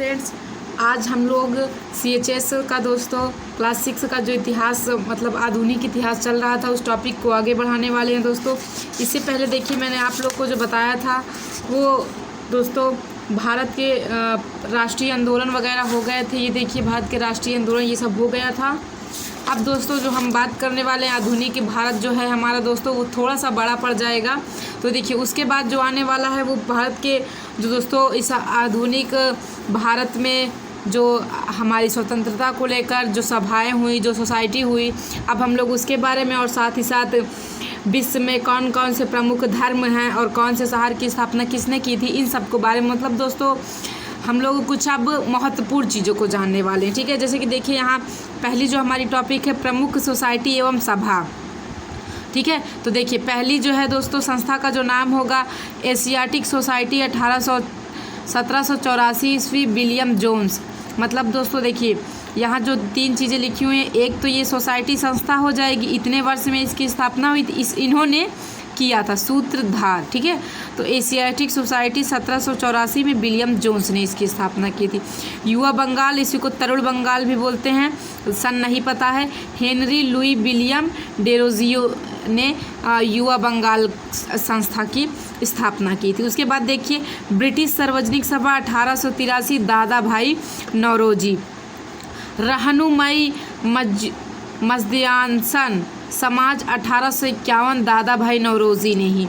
Friends, आज हम लोग CHS का दोस्तों क्लास 6 का जो इतिहास मतलब आधुनिक इतिहास चल रहा था उस टॉपिक को आगे बढ़ाने वाले हैं दोस्तों। इससे पहले देखिए मैंने आप लोग को जो बताया था वो दोस्तों भारत के राष्ट्रीय आंदोलन वगैरह हो गए थे। ये देखिए भारत के राष्ट्रीय आंदोलन ये सब हो गया था। अब दोस्तों जो हम बात करने वाले हैं आधुनिक भारत जो है हमारा दोस्तों वो थोड़ा सा बड़ा पड़ जाएगा। तो देखिए उसके बाद जो आने वाला है वो भारत के जो दोस्तों इस आधुनिक भारत में जो हमारी स्वतंत्रता को लेकर जो सभाएं हुई, जो सोसाइटी हुई, अब हम लोग उसके बारे में और साथ ही साथ विश्व में कौन कौन से प्रमुख धर्म हैं और कौन से शहर की स्थापना किसने की थी, इन सब के बारे में मतलब दोस्तों हम लोग कुछ अब महत्वपूर्ण चीज़ों को जानने वाले हैं। ठीक है, जैसे कि देखिए यहाँ पहली जो हमारी टॉपिक है प्रमुख सोसाइटी एवं सभा। ठीक है, तो देखिए पहली जो है दोस्तों संस्था का जो नाम होगा एशियाटिक सोसाइटी 1784 ईस्वी विलियम जोन्स। मतलब दोस्तों देखिए यहाँ जो तीन चीज़ें लिखी हुई हैं, एक तो ये सोसाइटी संस्था हो जाएगी, इतने वर्ष में इसकी स्थापना हुई थी, इन्होंने किया था सूत्रधार। ठीक है, तो एशियाटिक सोसाइटी 1784 में विलियम जोन्स ने इसकी स्थापना की थी। युवा बंगाल, इसी को तरुण बंगाल भी बोलते हैं, सन नहीं पता है। हेनरी लुई विलियम डेरोजियो ने युवा बंगाल संस्था की स्थापना की थी। उसके बाद देखिए ब्रिटिश सार्वजनिक सभा 1883 दादा भाई नौरोजी। रहनुमाई मजदयानसन समाज 1851 दादा भाई नौरोजी ने ही।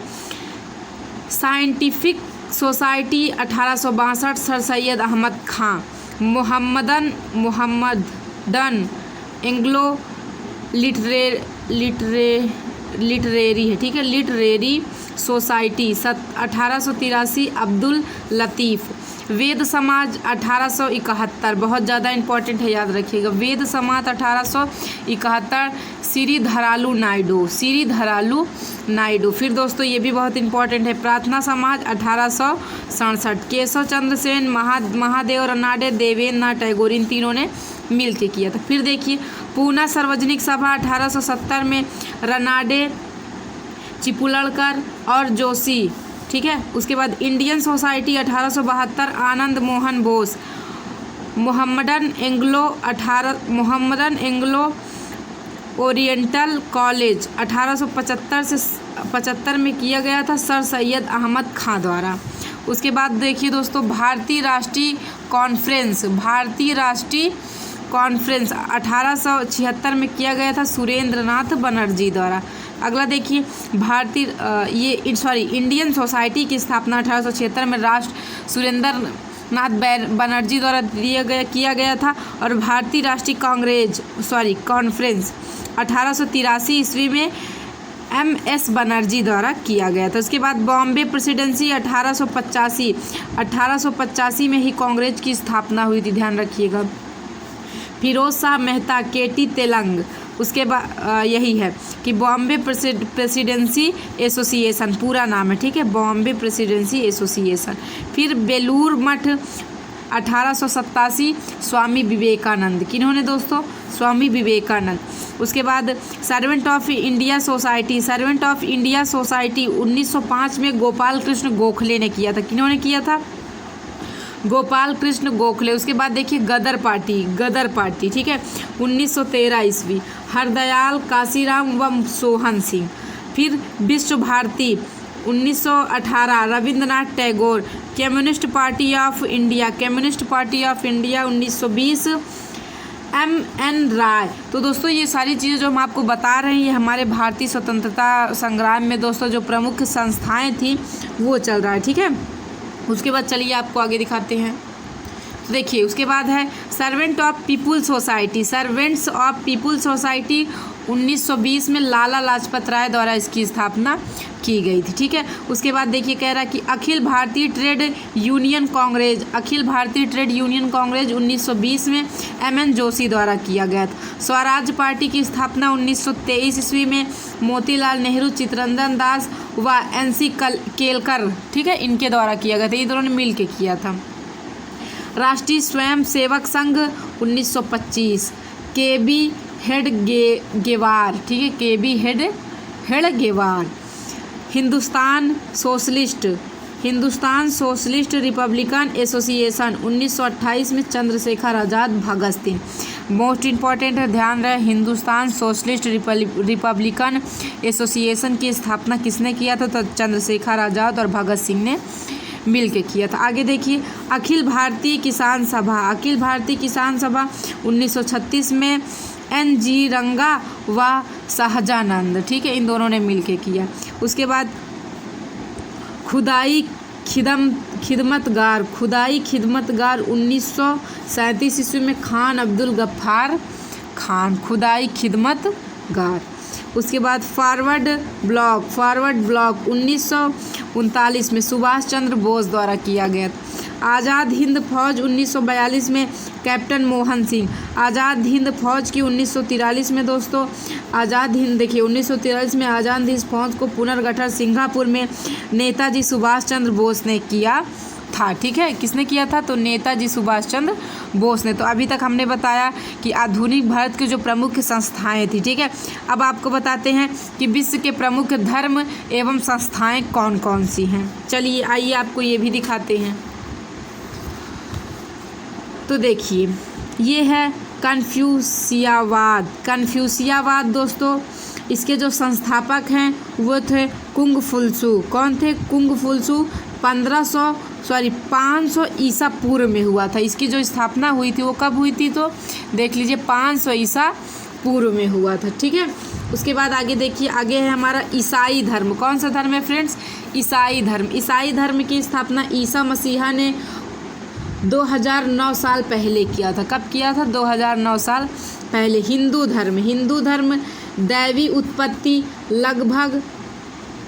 Scientific society 1862 sir Syed Ahmed Khan. Mohammedan Anglo literary है। ठीक है, लिटरेरी सोसाइटी 1883 अब्दुल लतीफ़। वेद समाज 1871 बहुत ज़्यादा इम्पोर्टेंट है, याद रखिएगा। वेद समाज 1871 श्रीधरालू नायडू। फिर दोस्तों ये भी बहुत इम्पोर्टेंट है, प्रार्थना समाज 1867 केशव चंद्र सेन, महादेव रनाडे, देवेंद्रनाथ टैगोर, इन तीनों ने मिल के किया था। फिर देखिए पूना सार्वजनिक सभा 1870 में रनाडे, चिपुलड़कर और जोशी। ठीक है, उसके बाद Indian society 1872 Anand Mohan Bose. Mohammedan Anglo oriental college 1875 से 75 में किया गया था सर सैयद अहमद खां द्वारा। उसके बाद देखिए दोस्तों भारतीय राष्ट्रीय कॉन्फ्रेंस 1876 में किया गया था सुरेंद्रनाथ बनर्जी द्वारा। अगला देखिए इंडियन सोसाइटी की स्थापना 1876 में सुरेंद्रनाथ बनर्जी द्वारा किया गया था। और भारतीय राष्ट्रीय कॉन्फ्रेंस 1883 ईस्वी में MS बनर्जी द्वारा किया गया था। उसके बाद बॉम्बे प्रेसिडेंसी 1885 में ही कांग्रेस की स्थापना हुई थी, ध्यान रखिएगा। फिरोज शाह मेहता KT तेलंग। उसके बाद यही है कि बॉम्बे प्रेसिडेंसी एसोसिएशन पूरा नाम है। ठीक है, बॉम्बे प्रेसिडेंसी एसोसिएशन। फिर बेलूर मठ 1887 स्वामी विवेकानंद। किन्होंने दोस्तों? स्वामी विवेकानंद। उसके बाद सर्वेंट ऑफ इंडिया सोसाइटी 1905 में गोपाल कृष्ण गोखले ने किया था। किन्होंने किया था? गोपाल कृष्ण गोखले। उसके बाद देखिए गदर पार्टी। ठीक है, 1913 ईस्वी हरदयाल काशीराम व सोहन सिंह। फिर Vishwa Bharati 1918 Rabindranath Tagore. Communist Party of India 1920 MN Roy. तो दोस्तों ये सारी चीज़ें जो हम आपको बता रहे हैं ये हमारे भारतीय स्वतंत्रता संग्राम में दोस्तों जो प्रमुख संस्थाएं थी वो चल रहा है। ठीक है, उसके बाद चलिए आपको आगे दिखाते हैं। तो देखिए उसके बाद है सर्वेंट्स ऑफ पीपुल सोसाइटी 1920 में लाला लाजपत राय द्वारा इसकी स्थापना की गई थी। ठीक है, उसके बाद देखिए कह रहा है कि अखिल भारतीय ट्रेड यूनियन कांग्रेस 1920 में MN जोशी द्वारा किया गया था। स्वराज पार्टी की स्थापना 1923 ईस्वी में मोतीलाल नेहरू, चित्तरंजन दास व NC केलकर, ठीक है, इनके द्वारा किया गया था। ये दोनों ने मिल के किया था। राष्ट्रीय स्वयं सेवक संघ 1925 KB हेडगेवार। ठीक है, KB Hedgewar. Hindustan socialist Hindustan socialist Republican association 1928 में चंद्रशेखर आज़ाद, भगत सिंह। मोस्ट इम्पॉर्टेंट है, ध्यान रहे, हिंदुस्तान सोशलिस्ट रिपब्लिकन एसोसिएशन की स्थापना किसने किया था? तो चंद्रशेखर आज़ाद और भगत सिंह ने मिल के किया था। आगे देखिए, अखिल भारतीय किसान सभा, अखिल भारतीय किसान सभा 1936 में NG रंगा व सहजानंद, ठीक है, इन दोनों ने मिल के किया। उसके बाद खुदाई खिदमतगार 1937 ईस्वी में खान अब्दुल गफ्फार खान, खुदाई खिदमतगार। उसके बाद फॉरवर्ड ब्लॉक 1939 में सुभाष चंद्र बोस द्वारा किया गया। आज़ाद हिंद फौज 1942 में कैप्टन मोहन सिंह, आज़ाद हिंद फौज की 1943 में दोस्तों, आज़ाद हिंद देखिए 1943 में आज़ाद हिंद फौज को पुनर्गठन सिंगापुर में नेताजी सुभाष चंद्र बोस ने किया था, ठीक है, किसने किया था? तो नेताजी सुभाष चंद्र बोस ने। तो अभी तक हमने बताया कि आधुनिक भारत की जो प्रमुख संस्थाएं थी, ठीक है। अब आपको बताते हैं कि विश्व के प्रमुख धर्म एवं संस्थाएं कौन कौन सी हैं। चलिए आइए आपको ये भी दिखाते हैं। तो देखिए, ये है कन्फ्यूशियावाद दोस्तों। इसके जो संस्थापक हैं वो थे कुंग फुत्सु। कौन थे? कुंग फुत्सु। 500 ईसा पूर्व में हुआ था। इसकी जो स्थापना हुई थी वो कब हुई थी? तो देख लीजिए 500 ईसा पूर्व में हुआ था, ठीक है। उसके बाद आगे देखिए, आगे है हमारा ईसाई धर्म। कौन सा धर्म है फ्रेंड्स? ईसाई धर्म। ईसाई धर्म की स्थापना ईसा मसीहा ने 2009 साल पहले किया था। कब किया था? 2009 साल पहले। हिंदू धर्म दैवी उत्पत्ति लगभग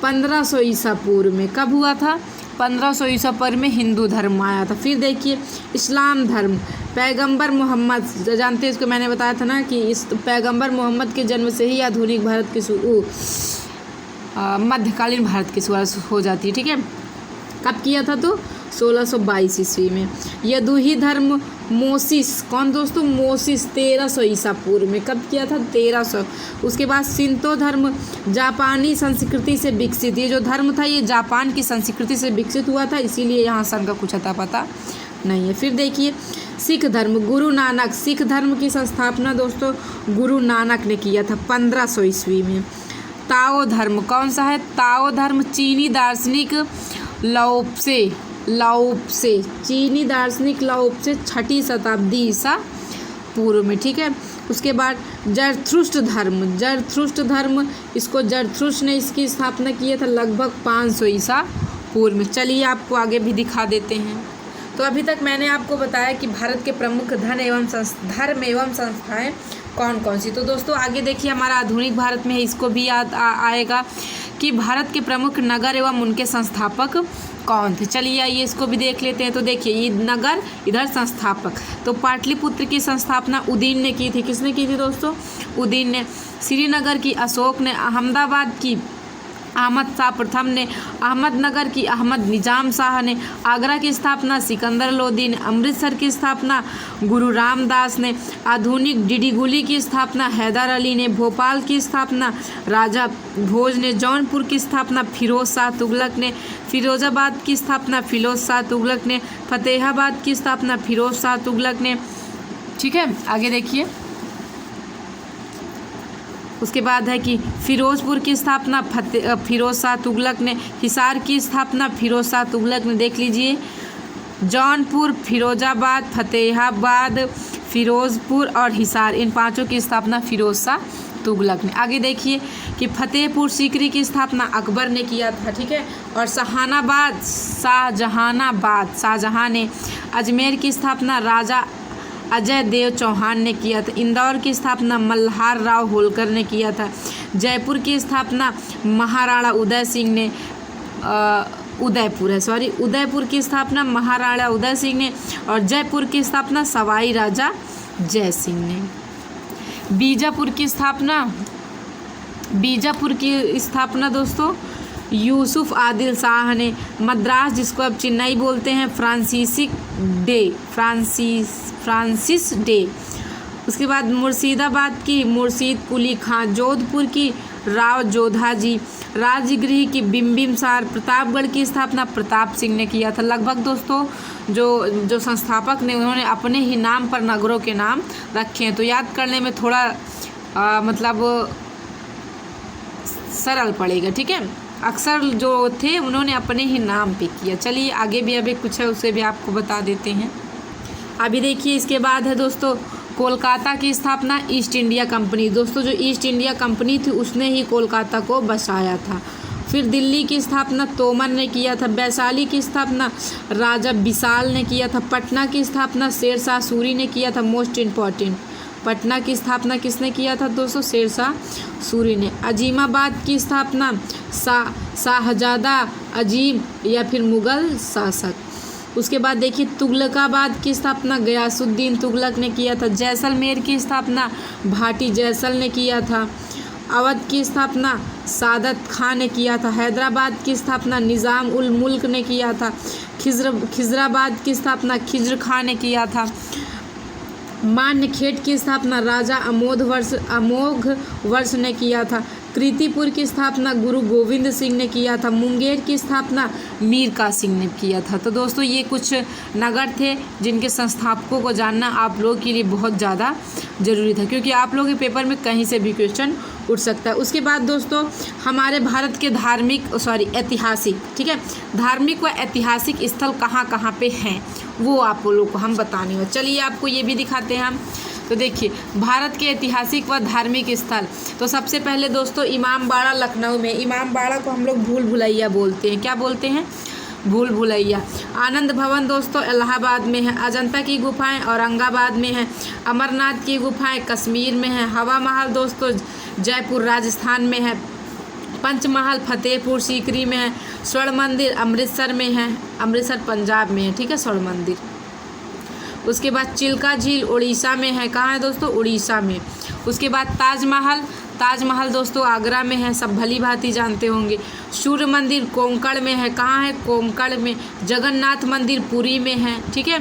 1500 ईसा पूर्व में। कब हुआ था? 1500 ईसा पूर्व में हिंदू धर्म आया था। फिर देखिए, इस्लाम धर्म, पैगंबर मोहम्मद, जानते हैं इसको, मैंने बताया था ना कि इस पैगंबर मोहम्मद के जन्म से ही आधुनिक भारत की मध्यकालीन भारत की शुरुआत हो जाती है, ठीक है। कब किया था? तो 1622 ईस्वी में। यदूही धर्म मोसिस, कौन दोस्तों? मोसिस 1300 ईसा पूर्व में। कब किया था? 1300। उसके बाद शिंतो धर्म जापानी संस्कृति से विकसित। ये जो धर्म था ये जापान की संस्कृति से विकसित हुआ था, इसीलिए यहाँ सन का कुछ अता पता नहीं है। फिर देखिए, सिख धर्म, गुरु नानक। सिख धर्म की संस्थापना दोस्तों गुरु नानक ने किया था 1500 ईस्वी में। ताओ धर्म, कौन सा है? ताओ धर्म चीनी दार्शनिक लाओत्से, चीनी दार्शनिक लाओत्से 6ठी शताब्दी ईसा पूर्व में, ठीक है। उसके बाद जरथुष्ट्र धर्म, इसको जरथुष्ट्र ने इसकी स्थापना की था लगभग 500 ईसा पूर्व में। चलिए आपको आगे भी दिखा देते हैं। तो अभी तक मैंने आपको बताया कि भारत के प्रमुख धर्म एवं संस्थाएं कौन कौन सी। तो दोस्तों आगे देखिए, हमारा आधुनिक भारत में है, इसको भी याद आएगा कि भारत के प्रमुख नगर एवं उनके संस्थापक कौन थे। चलिए आइए इसको भी देख लेते हैं। तो देखिए, ये नगर, इधर संस्थापक। तो पाटलिपुत्र की स्थापना उदयन ने की थी। किसने की थी दोस्तों? उदयन ने। श्रीनगर की अशोक ने, अहमदाबाद की अहमद शाह प्रथम ने, अहमदनगर की अहमद निजाम शाह ने, आगरा की स्थापना सिकंदर लोदी ने, अमृतसर की स्थापना गुरु रामदास ने, आधुनिक डिडीगुली की स्थापना हैदर अली ने, भोपाल की स्थापना राजा भोज ने, जौनपुर की स्थापना फिरोज शाह तुगलक ने, फिरोजाबाद की स्थापना फिरोज शाह तुगलक ने, फतेहाबाद की स्थापना फिरोज शाह तुगलक ने, ठीक है। आगे देखिए, उसके बाद है कि फिरोजपुर की स्थापना फिरोज शाह तुगलक ने, हिसार की स्थापना फिरोज शाह तुगलक ने। देख लीजिए, जौनपुर, फिरोजाबाद, फतेहाबाद, फिरोजपुर और हिसार, इन पांचों की स्थापना फिरोज शाह तुगलक ने। आगे देखिए कि फतेहपुर सीकरी की स्थापना अकबर ने किया था, ठीक है। और शाहजहां ने। अजमेर की स्थापना राजा अजय देव चौहान ने किया था। इंदौर की स्थापना मल्हार राव होलकर ने किया था। जयपुर की स्थापना महाराणा उदय सिंह ने, उदयपुर की स्थापना महाराणा उदय सिंह ने, और जयपुर की स्थापना सवाई राजा जय सिंह ने। बीजापुर की स्थापना दोस्तों यूसुफ आदिल शाह ने। मद्रास, जिसको अब चेन्नई बोलते हैं, फ्रांसिस डे। उसके बाद मुर्शिदाबाद की मुर्शीद कुली खां, जोधपुर की राव जोधाजी, राजगृह की बिंबिसार, प्रतापगढ़ की स्थापना प्रताप सिंह ने किया था। लगभग दोस्तों जो संस्थापक ने उन्होंने अपने ही नाम पर नगरों के नाम रखे हैं, तो याद करने में थोड़ा मतलब सरल पड़ेगा, ठीक है। अक्सर जो थे उन्होंने अपने ही नाम पे किया। चलिए आगे भी अभी कुछ है उसे भी आपको बता देते हैं। अभी देखिए इसके बाद है दोस्तों कोलकाता की स्थापना ईस्ट इंडिया कंपनी। दोस्तों जो ईस्ट इंडिया कंपनी थी उसने ही कोलकाता को बसाया था। फिर दिल्ली की स्थापना तोमर ने किया था। वैशाली की स्थापना राजा विशाल ने किया था। पटना की स्थापना शेरशाह सूरी ने किया था। मोस्ट इम्पॉर्टेंट, पटना की स्थापना किसने किया था दोस्तों? शेरशाह सूरी ने। अजीमाबाद की स्थापना शाहजादा अजीम या फिर मुग़ल शासक। उसके बाद देखिए तुगलकाबाद की स्थापना गयासुद्दीन तुगलक ने किया था। जैसलमेर की स्थापना भाटी जैसल ने किया था। अवध की स्थापना सादत खां ने किया था। हैदराबाद की स्थापना निज़ाम उल मुल्क ने किया था। खिजराबाद की स्थापना खिज्र खां ने किया था। मान्यखेट की स्थापना राजा अमोघ वर्ष ने किया था। कीर्तिपुर की स्थापना गुरु गोविंद सिंह ने किया था। मुंगेर की स्थापना मीर कासिम ने किया था। तो दोस्तों ये कुछ नगर थे जिनके संस्थापकों को जानना आप लोगों के लिए बहुत ज़्यादा ज़रूरी था, क्योंकि आप लोगों के पेपर में कहीं से भी क्वेश्चन उठ सकता है। उसके बाद दोस्तों हमारे भारत के ऐतिहासिक, ठीक है, धार्मिक व ऐतिहासिक स्थल कहाँ कहाँ पे हैं वो आप लोगों को हम बताने हैं। चलिए आपको ये भी दिखाते हैं हम। तो देखिए भारत के ऐतिहासिक व धार्मिक स्थल, तो सबसे पहले दोस्तों इमामबाड़ा लखनऊ में। इमामबाड़ा को हम लोग भूल भुलैया बोलते हैं। क्या बोलते हैं? भूल भुलैया। आनंद भवन दोस्तों इलाहाबाद में है। अजंता की गुफाएं औरंगाबाद में है। अमरनाथ की गुफाएं कश्मीर में है। हवा महल दोस्तों जयपुर राजस्थान में है। पंचमहल फतेहपुर सीकरी में है। स्वर्ण मंदिर अमृतसर में है, अमृतसर पंजाब में है, ठीक है, स्वर्ण मंदिर। उसके बाद चिल्का झील उड़ीसा में है। कहाँ है दोस्तों? उड़ीसा में। उसके बाद ताजमहल दोस्तों आगरा में है, सब भली भांति जानते होंगे। सूर्य मंदिर कोंकण में है। कहाँ है? कोंकण में। जगन्नाथ मंदिर पुरी में है, ठीक है।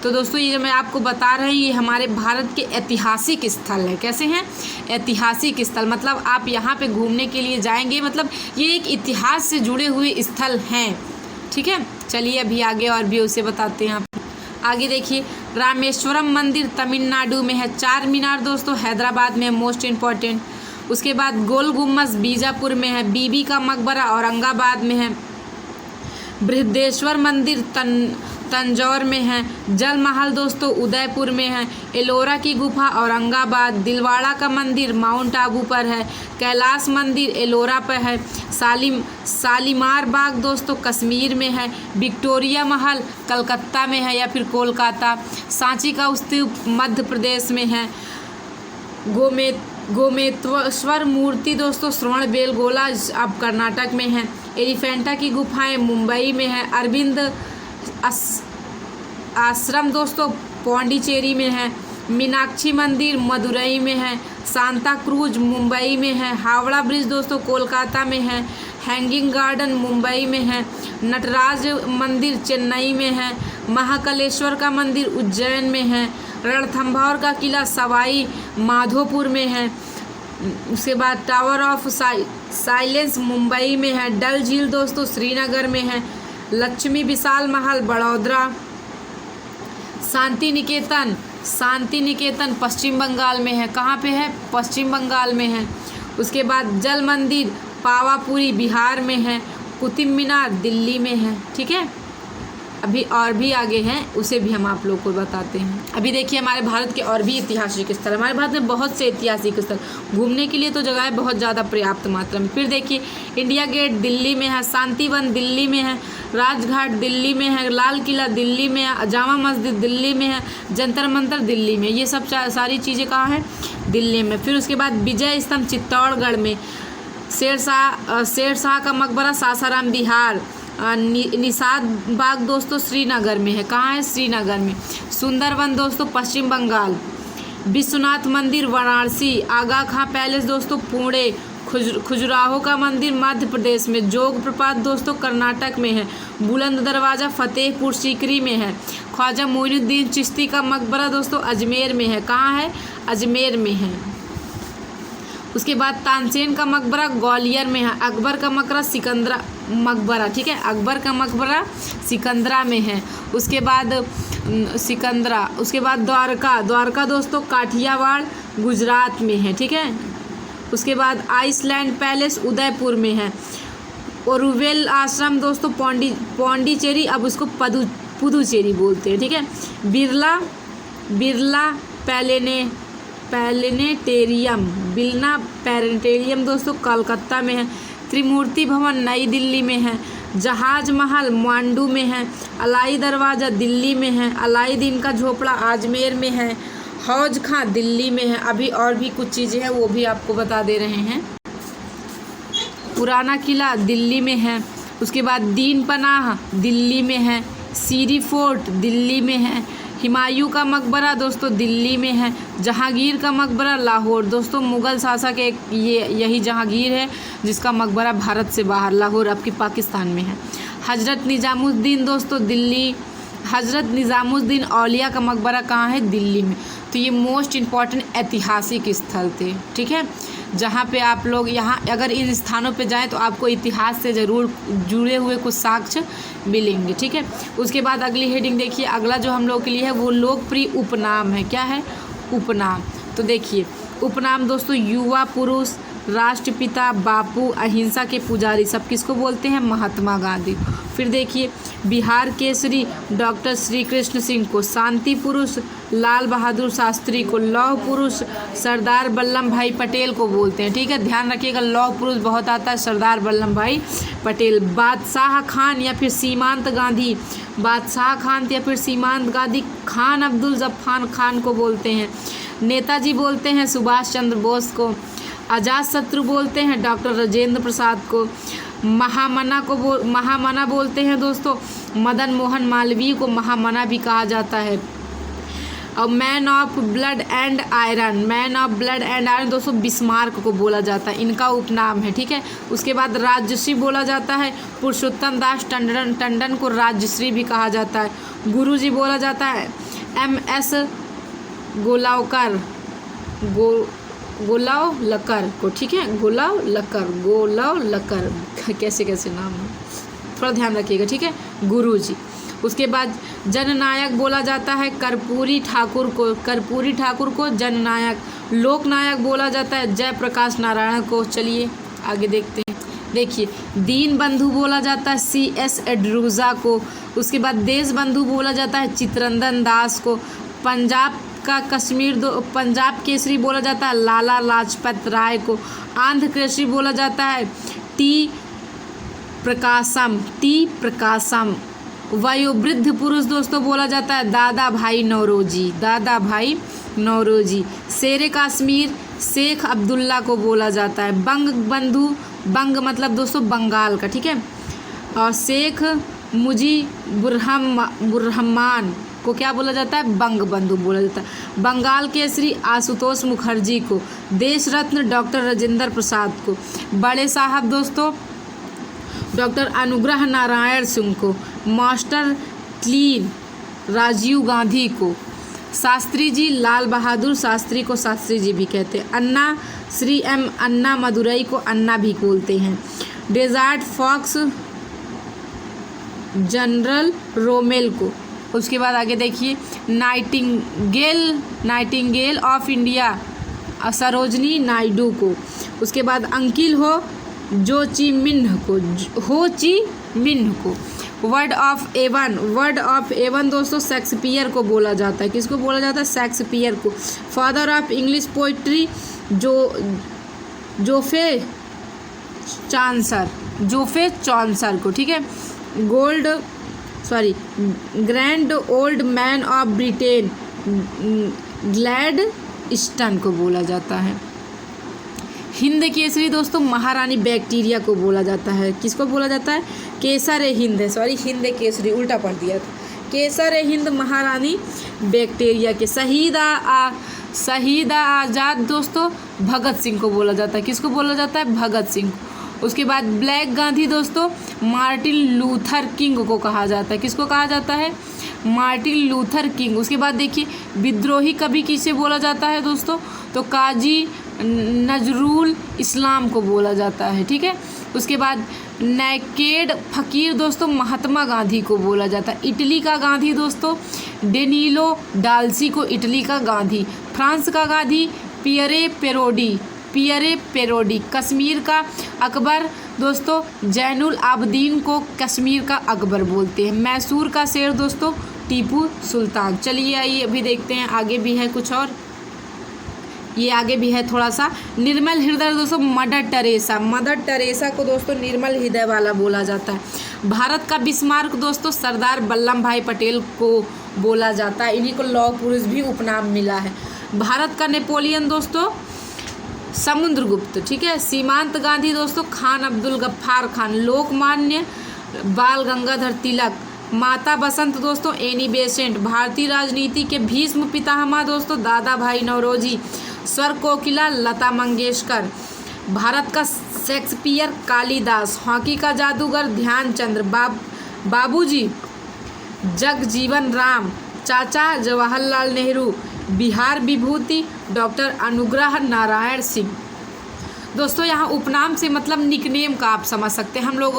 तो दोस्तों ये मैं आपको बता रही हूँ ये हमारे भारत के ऐतिहासिक स्थल है। कैसे हैं? ऐतिहासिक स्थल, मतलब आप यहाँ पे घूमने के लिए जाएंगे, मतलब ये एक इतिहास से जुड़े हुए स्थल हैं, ठीक है। चलिए अभी आगे और भी उसे बताते हैं आप। आगे देखिए रामेश्वरम मंदिर तमिलनाडु में है। चार मीनार दोस्तों हैदराबाद में है, मोस्ट इम्पॉर्टेंट। उसके बाद गोल गुम्बज बीजापुर में है। बीबी का मकबरा औरंगाबाद में है। बृहदेश्वर मंदिर तंजौर में है। जल महल दोस्तों उदयपुर में है। एलोरा की गुफा औरंगाबाद। दिलवाड़ा का मंदिर माउंट आबू पर है। कैलाश मंदिर एलोरा पर है। शालीमार बाग दोस्तों कश्मीर में है। विक्टोरिया महल कलकत्ता में है या फिर कोलकाता। सांची का स्तूप मध्य प्रदेश में है। गोमेश्वर मूर्ति दोस्तों श्रवणबेलगोला अब कर्नाटक में है। एलिफेंटा की गुफाएं मुंबई में है। अरविंद आश्रम दोस्तों पौंडीचेरी में है। मीनाक्षी मंदिर मदुरई में है। सांता क्रूज मुंबई में है। हावड़ा ब्रिज दोस्तों कोलकाता में है। हैंगिंग गार्डन मुंबई में है। नटराज मंदिर चेन्नई में है। महाकालेश्वर का मंदिर उज्जैन में है। रणथंभौर का किला सवाई माधोपुर में है। उसके बाद टावर ऑफ साइलेंस मुंबई में है। डल झील दोस्तों श्रीनगर में है। लक्ष्मी विशाल महल बड़ौदा। शांति निकेतन पश्चिम बंगाल में है। कहाँ पे है? पश्चिम बंगाल में है। उसके बाद जल मंदिर पावापुरी बिहार में है। कुतुब मीनार दिल्ली में है, ठीक है। अभी और भी आगे हैं उसे भी हम आप लोग को बताते हैं। अभी देखिए हमारे भारत के और भी ऐतिहासिक स्थल, हमारे भारत में बहुत से ऐतिहासिक स्थल घूमने के लिए तो जगह बहुत ज़्यादा पर्याप्त मात्रा में। फिर देखिए इंडिया गेट दिल्ली में है। शांतिवन दिल्ली में है। राजघाट दिल्ली में है। लाल किला दिल्ली में है। जामा मस्जिद दिल्ली में है। जंतर मंतर दिल्ली में। ये सब सारी चीज़ें कहाँ हैं? दिल्ली में। फिर उसके बाद विजय स्तंभ चित्तौड़गढ़ में। शेरशाह का मकबरा सासाराम बिहार। निषाद बाग दोस्तों श्रीनगर में है। कहाँ है? श्रीनगर में। सुंदरवन दोस्तों पश्चिम बंगाल। विश्वनाथ मंदिर वाराणसी। आगा खां पैलेस दोस्तों पुणे। खजुराहो का मंदिर मध्य प्रदेश में। जोग प्रपात दोस्तों कर्नाटक में है। बुलंद दरवाज़ा फतेहपुर सीकरी में है। ख्वाजा मोइनुद्दीन चिश्ती का मकबरा दोस्तों अजमेर में है। कहाँ है? अजमेर में है। उसके बाद तानसेन का मकबरा ग्वालियर में है। अकबर का मकबरा सिकंदरा मकबरा, ठीक है, अकबर का मकबरा सिकंदरा में है। उसके बाद सिकंदरा, उसके बाद द्वारका दोस्तों काठियावाड़ गुजरात में है, ठीक है। उसके बाद आइसलैंड पैलेस उदयपुर में है। ओरुवेल आश्रम दोस्तों पौंडीचेरी, अब उसको पुदुचेरी बोलते हैं, ठीक है। बिरला प्लानेटेरियम दोस्तों कलकत्ता में है। त्रिमूर्ति भवन नई दिल्ली में है। जहाज महल मांडू में है। अलाई दरवाज़ा दिल्ली में है। अलाउद्दीन का झोपड़ा अजमेर में है। हौज खां दिल्ली में है। अभी और भी कुछ चीज़ें हैं वो भी आपको बता दे रहे हैं। पुराना किला दिल्ली में है। उसके बाद दीन पनाह दिल्ली में है। सीरी फोर्ट दिल्ली में है। हुमायूं का मकबरा दोस्तों दिल्ली में है। जहांगीर का मकबरा लाहौर दोस्तों, मुग़ल शासक एक यही जहांगीर है जिसका मकबरा भारत से बाहर लाहौर आपकी पाकिस्तान में है। हज़रत निज़ामुद्दीन दोस्तों दिल्ली, हज़रत निज़ामुद्दीन औलिया का मकबरा कहाँ है? दिल्ली में। तो ये मोस्ट इम्पॉर्टेंट ऐतिहासिक स्थल थे, ठीक है, जहाँ पे आप लोग यहाँ अगर इन स्थानों पे जाएं तो आपको इतिहास से ज़रूर जुड़े हुए कुछ साक्ष्य मिलेंगे, ठीक है। उसके बाद अगली हेडिंग देखिए, अगला जो हम लोग के लिए है वो लोकप्रिय उपनाम है। क्या है? उपनाम। तो देखिए उपनाम दोस्तों युवा पुरुष, राष्ट्रपिता, बापू, अहिंसा के पुजारी, सब किसको बोलते हैं? महात्मा गांधी। फिर देखिए बिहार केसरी डॉक्टर श्री कृष्ण सिंह को, शांति पुरुष लाल बहादुर शास्त्री को, लौह पुरुष सरदार वल्लभ भाई पटेल को बोलते हैं, ठीक है, ध्यान रखिएगा। लौह पुरुष बहुत आता है, सरदार वल्लभ भाई पटेल। बादशाह खान या फिर सीमांत गांधी, बादशाह खान या फिर सीमांत गांधी, खान अब्दुल जफ़ार खान को बोलते हैं। नेताजी बोलते हैं सुभाष चंद्र बोस को। अजात शत्रु बोलते हैं डॉक्टर राजेंद्र प्रसाद को। महामना बोलते हैं दोस्तों मदन मोहन मालवीय को, महामना भी कहा जाता है। और man of blood and iron दोस्तों बिस्मार्क को बोला जाता है, इनका उपनाम है, ठीक है। उसके बाद राजश्री बोला जाता है, पुरुषोत्तम दास टंडन को राजश्री भी कहा जाता है। गुरुजी बोला जाता है MS गोलावकर को, ठीक है, गोलावलकर कैसे नाम है, थोड़ा ध्यान रखिएगा, ठीक है, गुरुजी। उसके बाद जननायक बोला जाता है कर्पूरी ठाकुर को जननायक। लोकनायक बोला जाता है जयप्रकाश नारायण को। चलिए आगे देखते हैं। देखिए दीन बंधु बोला जाता है CS एड्रूजा को। उसके बाद देश बंधु बोला जाता है चित्तरंजन दास को। पंजाब केसरी बोला जाता है लाला लाजपत राय को। आंध्र केसरी बोला जाता है टी प्रकाशम। वयोवृद्ध पुरुष दोस्तों बोला जाता है दादा भाई नौरोजी। शेर कश्मीर शेख अब्दुल्ला को बोला जाता है। बंग मतलब दोस्तों बंगाल का, ठीक है। और शेख मुजीबुर्रहमान को क्या बोला जाता है? बंग बंधु बोला जाता है। बंगाल केसरी आशुतोष मुखर्जी को। देश रत्न डॉक्टर राजेंद्र प्रसाद को। बड़े साहब दोस्तों डॉक्टर अनुग्रह नारायण सिंह को। मास्टर क्लीन राजीव गांधी को। शास्त्री जी लाल बहादुर शास्त्री को शास्त्री जी भी कहते हैं। अन्ना श्री M अन्ना मदुरई को अन्ना भी बोलते हैं। डेजर्ट फॉक्स जनरल रोमेल को। उसके बाद आगे देखिए Nightingale of India Sarojini Naidu को। उसके बाद अंकिल हो ची मिन्ह को। वर्ड ऑफ एवन दोस्तों शेक्सपियर को बोला जाता है। किसको बोला जाता है? शेक्सपियर को। फादर ऑफ इंग्लिश पोइट्री जोफे चॉन्सर को, ठीक है। Grand old man of Britain Gladstone को बोला जाता है। हिंद केसरी दोस्तों महारानी बैक्टीरिया को बोला जाता है। किसको बोला जाता है? केसर हिंद है, हिंद केसरी उल्टा पढ़ दिया था। केसर हिंद महारानी बैक्टीरिया के। शहीद आज़ाद दोस्तों भगत सिंह को बोला जाता है। किसको बोला जाता है? भगत सिंह। उसके बाद ब्लैक गांधी दोस्तों मार्टिन लूथर किंग को कहा जाता है। किसको कहा जाता है? Martin Luther king. उसके बाद देखिए विद्रोही कवि किसे बोला जाता है दोस्तों? तो काजी नजरुल इस्लाम को बोला जाता है, ठीक है। उसके बाद नेकेड फ़कीर दोस्तों महात्मा गांधी को बोला जाता है। इटली का गांधी दोस्तों डेनिलो डाल्सी को इटली का गांधी। फ्रांस का गांधी पियरे पेरोडी। कश्मीर का अकबर दोस्तों जैनुल आबदीन को कश्मीर का अकबर बोलते हैं। मैसूर का शेर दोस्तों टीपू सुल्तान। चलिए आइए अभी देखते हैं, आगे भी है कुछ और, ये आगे भी है थोड़ा सा। निर्मल हृदय दोस्तों मदर टेरेसा को दोस्तों निर्मल हृदय वाला बोला जाता है। भारत का बिस्मार्क दोस्तों सरदार वल्लभ भाई पटेल को बोला जाता है, इन्हीं को लौह पुरुष भी उपनाम मिला है। भारत का नेपोलियन दोस्तों समुद्रगुप्त, ठीक है। सीमांत गांधी दोस्तों खान अब्दुल गफ्फार खान। लोकमान्य बाल गंगाधर तिलक। माता बसंत दोस्तों एनी बेसेंट। भारतीय राजनीति के भीष्म पितामह दोस्तों दादा भाई नौरोजी। स्वर कोकिला लता मंगेशकर। भारत का शेक्सपियर कालिदास। हॉकी का जादूगर ध्यानचंद्र। बाबूजी जगजीवन राम। चाचा जवाहरलाल नेहरू। बिहार विभूति डॉक्टर अनुग्रह नारायण सिंह। दोस्तों यहाँ उपनाम से मतलब निकनेम का आप समझ सकते हैं। हम लोग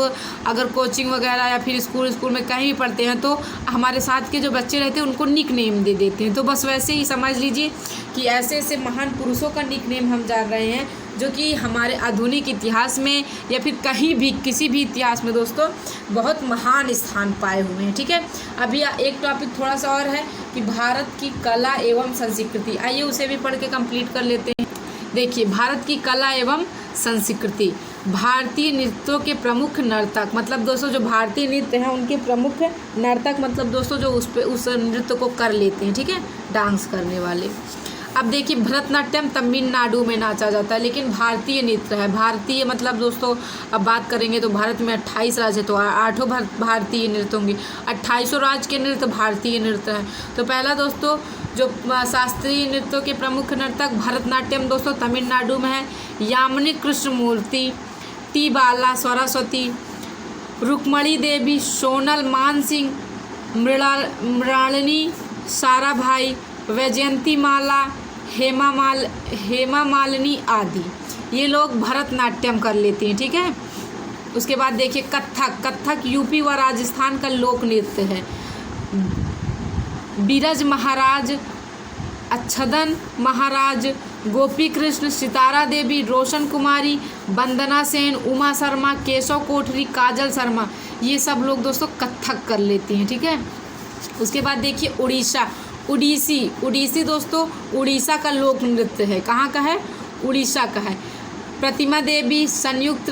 अगर कोचिंग वगैरह या फिर स्कूल में कहीं भी पढ़ते हैं तो हमारे साथ के जो बच्चे रहते हैं उनको निकनेम दे देते हैं, तो बस वैसे ही समझ लीजिए कि ऐसे ऐसे महान पुरुषों का निकनेम हम जान रहे हैं जो कि हमारे आधुनिक इतिहास में या फिर कहीं भी किसी भी इतिहास में दोस्तों बहुत महान स्थान पाए हुए हैं, ठीक है। अभी एक टॉपिक थोड़ा सा और है कि भारत की कला एवं संस्कृति, आइए उसे भी पढ़ के कंप्लीट कर लेते हैं। देखिए भारत की कला एवं संस्कृति। भारतीय नृत्यों के प्रमुख नर्तक, मतलब दोस्तों जो भारतीय नृत्य हैं उनके प्रमुख नर्तक, मतलब दोस्तों जो उस नृत्य को कर लेते हैं, ठीक है, डांस करने वाले। अब देखिए भरतनाट्यम तमिलनाडु में नाचा जाता है, लेकिन भारतीय नृत्य है। भारतीय मतलब दोस्तों अब बात करेंगे तो भारत में 28 राज्य है, तो 8 भारतीय नृत्य होंगे। 28 राज्य के नृत्य भारतीय नृत्य हैं। तो पहला दोस्तों जो शास्त्रीय नृत्यों के प्रमुख नर्तक भरतनाट्यम दोस्तों तमिलनाडु में है। यामिनी कृष्णमूर्ति, टी बाला सरस्वती, रुक्मणी देवी, सोनल मानसिंह, मृणालिनी साराभाई, वैजयंती माला, हेमा मालिनी आदि ये लोग भरतनाट्यम कर लेती हैं, ठीक है। उसके बाद देखिए कथक यूपी व राजस्थान का लोक नृत्य है। बीरज महाराज, अच्छदन महाराज, गोपी कृष्ण, सितारा देवी, रोशन कुमारी, वंदना सेन, उमा शर्मा, केशव कोठरी, काजल शर्मा, ये सब लोग दोस्तों कथक कर लेती हैं, ठीक है। उसके बाद देखिए उड़ीसी दोस्तों उड़ीसा का लोक नृत्य है। कहाँ का है? उड़ीसा का है। प्रतिमा देवी, संयुक्त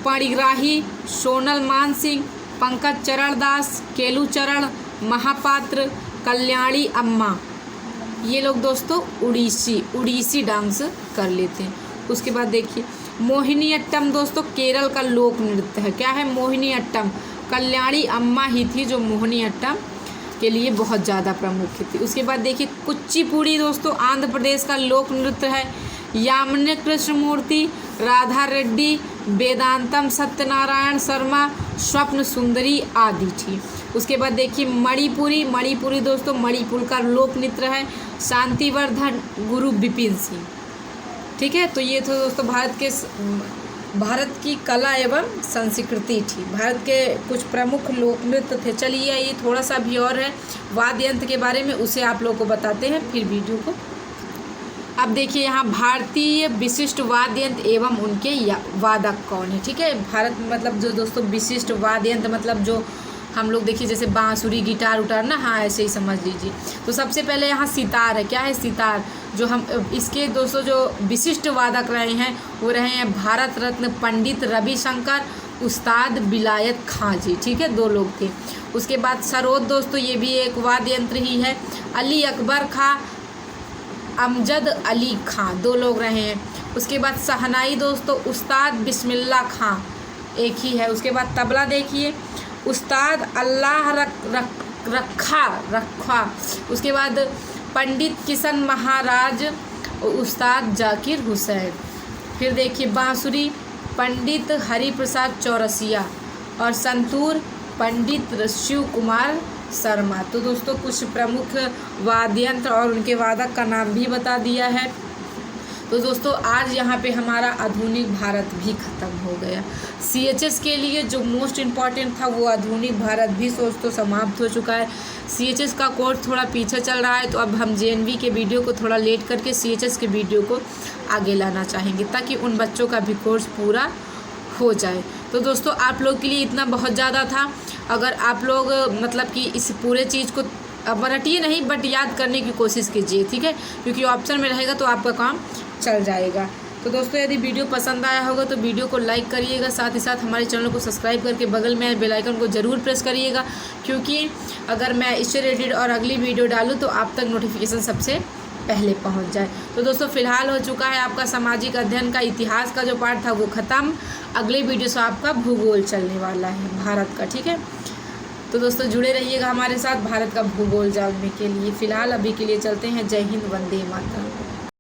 पाणिग्राही, सोनल मानसिंह, पंकज चरण दास, केलू चरण महापात्र, कल्याणी अम्मा, ये लोग दोस्तों उड़ीसी डांस कर लेते हैं। उसके बाद देखिए मोहिनीअट्टम दोस्तों केरल का लोक नृत्य है। क्या है? मोहिनीअट्टम। कल्याणी अम्मा ही थी जो मोहिनीअट्टम के लिए बहुत ज़्यादा प्रमुख थी। उसके बाद देखिए कुचिपुड़ी दोस्तों आंध्र प्रदेश का लोक नृत्य है। यामिनी कृष्णमूर्ति, राधा रेड्डी, वेदांतम सत्यनारायण शर्मा, स्वप्न सुंदरी आदि थी। उसके बाद देखिए मणिपुरी दोस्तों मणिपुर का लोक नृत्य है। शांतिवर्धन, गुरु बिपिन सिंह, ठीक है। तो ये तो दोस्तों भारत की कला एवं संस्कृति थी। भारत के कुछ प्रमुख लोक नृत्य थे। चलिए ये थोड़ा सा भी और है वाद्य यंत्र के बारे में, उसे आप लोगों को बताते हैं फिर वीडियो को। अब देखिए यहाँ भारतीय विशिष्ट वाद्य यंत्र एवं उनके वादक कौन है, ठीक है। भारत मतलब जो दोस्तों विशिष्ट वाद्य यंत्र मतलब जो हम लोग देखिए जैसे बांसुरी, गिटार उटार ना, हाँ ऐसे ही समझ लीजिए। तो सबसे पहले यहाँ सितार है। क्या है? सितार। जो हम इसके दोस्तों जो विशिष्ट वादक रहे हैं वो रहे हैं भारत रत्न पंडित रविशंकर, उस्ताद विलायत खां जी, ठीक है, 2 लोग थे। उसके बाद सरोद दोस्तों ये भी एक वाद्य यंत्र ही है। अली अकबर खां, अमजद अली खां, 2 लोग रहे हैं। उसके बाद शहनाई दोस्तों उस्ताद बिस्मिल्ला खां एक ही है। उसके बाद तबला देखिए उस्ताद अल्लाह रखा। उसके बाद पंडित किशन महाराज, उस्ताद जाकिर हुसैन। फिर देखिए बांसुरी पंडित हरिप्रसाद चौरसिया और संतूर पंडित शिव कुमार शर्मा। तो दोस्तों कुछ प्रमुख वाद्य यंत्र और उनके वादक का नाम भी बता दिया है। तो दोस्तों आज यहाँ पे हमारा आधुनिक भारत भी ख़त्म हो गया। CHS के लिए जो मोस्ट इम्पॉर्टेंट था वो आधुनिक भारत भी दोस्तों समाप्त हो चुका है। CHS का कोर्स थोड़ा पीछे चल रहा है, तो अब हम JNV के वीडियो को थोड़ा लेट करके CHS के वीडियो को आगे लाना चाहेंगे ताकि उन बच्चों का भी कोर्स पूरा हो जाए। तो दोस्तों आप लोग के लिए इतना बहुत ज़्यादा था। अगर आप लोग मतलब कि इस पूरे चीज़ को अब रटिए नहीं बट याद करने की कोशिश कीजिए, ठीक है, क्योंकि ऑप्शन में रहेगा तो आपका काम चल जाएगा। तो दोस्तों यदि वीडियो पसंद आया होगा तो वीडियो को लाइक करिएगा, साथ ही साथ हमारे चैनल को सब्सक्राइब करके बगल में बेल आइकन को ज़रूर प्रेस करिएगा, क्योंकि अगर मैं इससे रिलेटेड और अगली वीडियो डालूँ तो आप तक नोटिफिकेशन सबसे पहले पहुंच जाए। तो दोस्तों फिलहाल हो चुका है आपका सामाजिक अध्ययन का इतिहास का जो पार्ट था वो ख़त्म। अगले वीडियो से आपका भूगोल चलने वाला है भारत का, ठीक है। तो दोस्तों जुड़े रहिएगा हमारे साथ भारत का भूगोल जानने के लिए। फ़िलहाल अभी के लिए चलते हैं। जय हिंद, वंदे मातरम।